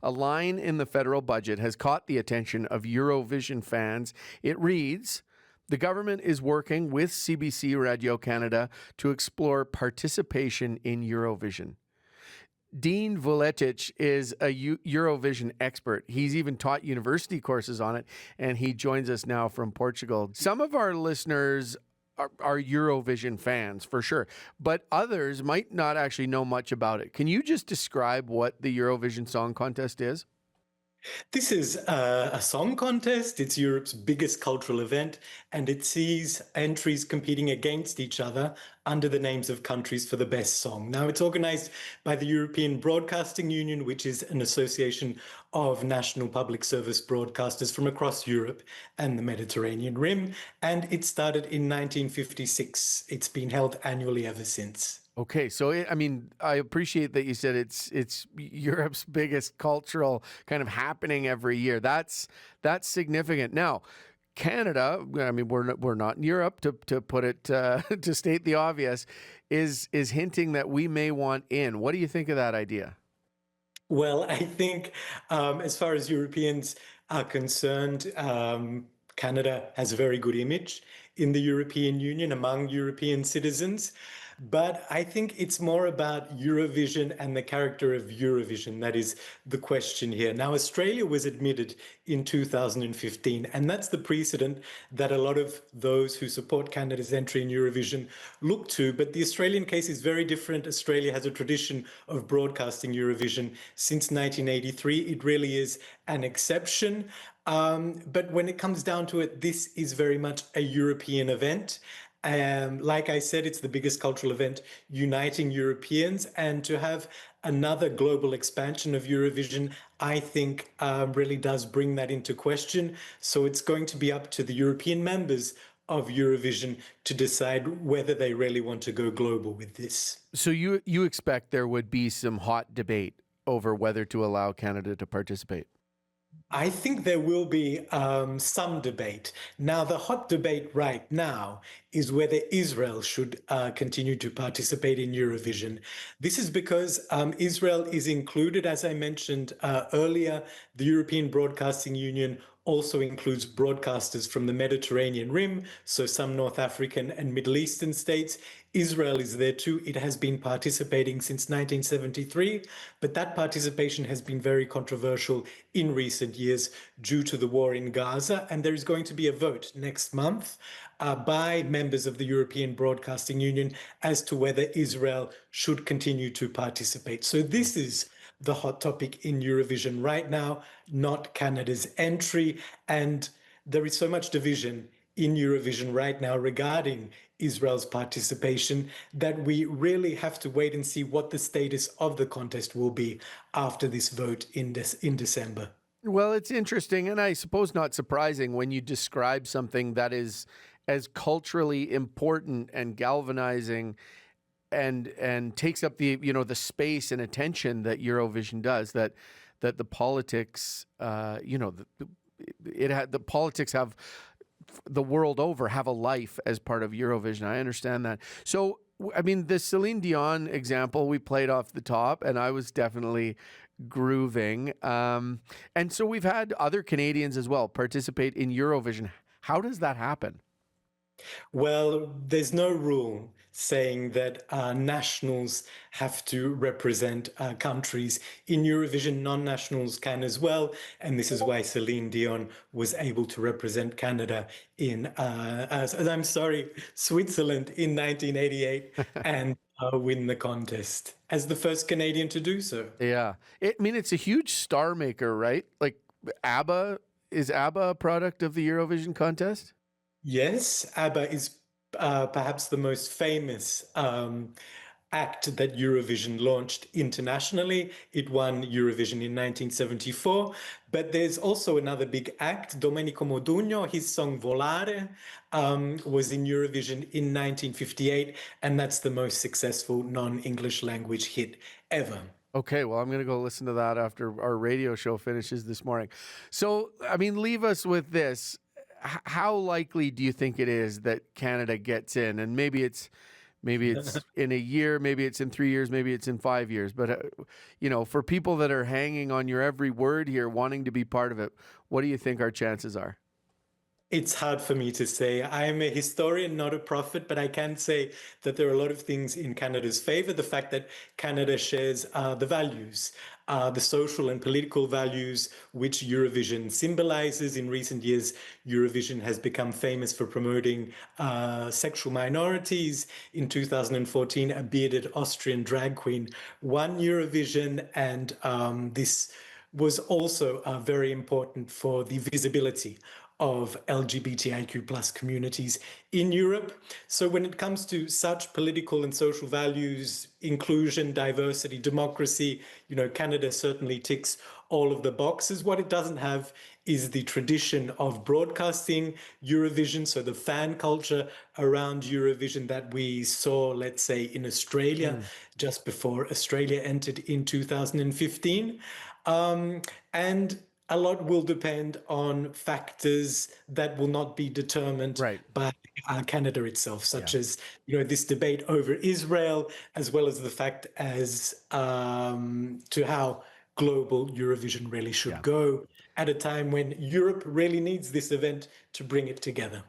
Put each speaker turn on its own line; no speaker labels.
A line in the federal budget has caught the attention of Eurovision fans. It reads, "The government is working with CBC Radio Canada to explore participation in Eurovision." Dean Vuletic is a Eurovision expert. He's even taught university courses on it, and he joins us now from Portugal. Some of our listeners are Eurovision fans, for sure, but others might not actually know much about it. Can you just describe what the Eurovision Song Contest is?
This is a song contest. It's Europe's biggest cultural event, and it sees entries competing against each other under the names of countries for the best song. Now, it's organized by the European Broadcasting Union, which is an association of national public service broadcasters from across Europe and the Mediterranean Rim, and it started in 1956. It's been held annually ever since.
Okay, so I appreciate that you said it's Europe's biggest cultural kind of happening every year. That's significant. Now, Canada, we're not in Europe, to put it to state the obvious, is hinting that we may want in. What do you think of that idea?
Well, I think as far as Europeans are concerned, Canada has a very good image in the European Union among European citizens. But I think it's more about Eurovision and the character of Eurovision. That is the question here. Now, Australia was admitted in 2015, and that's the precedent that a lot of those who support Canada's entry in Eurovision look to. But the Australian case is very different. Australia has a tradition of broadcasting Eurovision since 1983. It really is an exception. But when it comes down to it, this is very much a European event. Like I said, it's the biggest cultural event uniting Europeans, and to have another global expansion of Eurovision, I think really does bring that into question. So it's going to be up to the European members of Eurovision to decide whether they really want to go global with this.
So you expect there would be some hot debate over whether to allow Canada to participate?
I think there will be some debate. Now, the hot debate right now is whether Israel should continue to participate in Eurovision. This is because Israel is included, as I mentioned earlier. The European Broadcasting Union also includes broadcasters from the Mediterranean Rim, so some North African and Middle Eastern states. Israel is there too. It has been participating since 1973, but that participation has been very controversial in recent years due to the war in Gaza. And there is going to be a vote next month by members of the European Broadcasting Union as to whether Israel should continue to participate. So this is the hot topic in Eurovision right now, not Canada's entry. And there is so much division in Eurovision right now regarding Israel's participation that we really have to wait and see what the status of the contest will be after this vote in December.
Well, it's interesting, and I suppose not surprising when you describe something that is as culturally important and galvanizing and takes up the the space and attention that Eurovision does, that the politics the politics have the world over have a life as part of Eurovision. I understand that. So the Celine Dion example we played off the top, and I was definitely grooving. And so we've had other Canadians as well participate in Eurovision. How does that happen?
Well, there's no rule saying that nationals have to represent countries. In Eurovision, non-nationals can as well. And this is why Celine Dion was able to represent Canada in, Switzerland in 1988 and win the contest as the first Canadian to do so.
Yeah. It's a huge star maker, right? Like ABBA, is ABBA a product of the Eurovision contest?
Yes, ABBA is perhaps the most famous act that Eurovision launched internationally. It won Eurovision in 1974. But there's also another big act, Domenico Modugno. His song Volare was in Eurovision in 1958, and that's the most successful non-English language hit ever.
Okay, well, I'm going to go listen to that after our radio show finishes this morning. So, leave us with this. How likely do you think it is that Canada gets in? And maybe it's Maybe it's in a year, maybe it's in 3 years, maybe it's in 5 years. But, for people that are hanging on your every word here, wanting to be part of it, what do you think our chances are?
It's hard for me to say. I am a historian, not a prophet, but I can say that there are a lot of things in Canada's favor. The fact that Canada shares the values, the social and political values which Eurovision symbolizes. In recent years, Eurovision has become famous for promoting sexual minorities. In 2014, a bearded Austrian drag queen won Eurovision, and this was also very important for the visibility of LGBTIQ plus communities in Europe. So when it comes to such political and social values, inclusion, diversity, democracy, Canada certainly ticks all of the boxes. What it doesn't have is the tradition of broadcasting Eurovision, so the fan culture around Eurovision that we saw, let's say, in Australia just before Australia entered in 2015. And a lot will depend on factors that will not be determined
Right.
by Canada itself, such
Yeah.
as this debate over Israel, as well as the fact as to how global Eurovision really should
Yeah.
go at a time when Europe really needs this event to bring it together.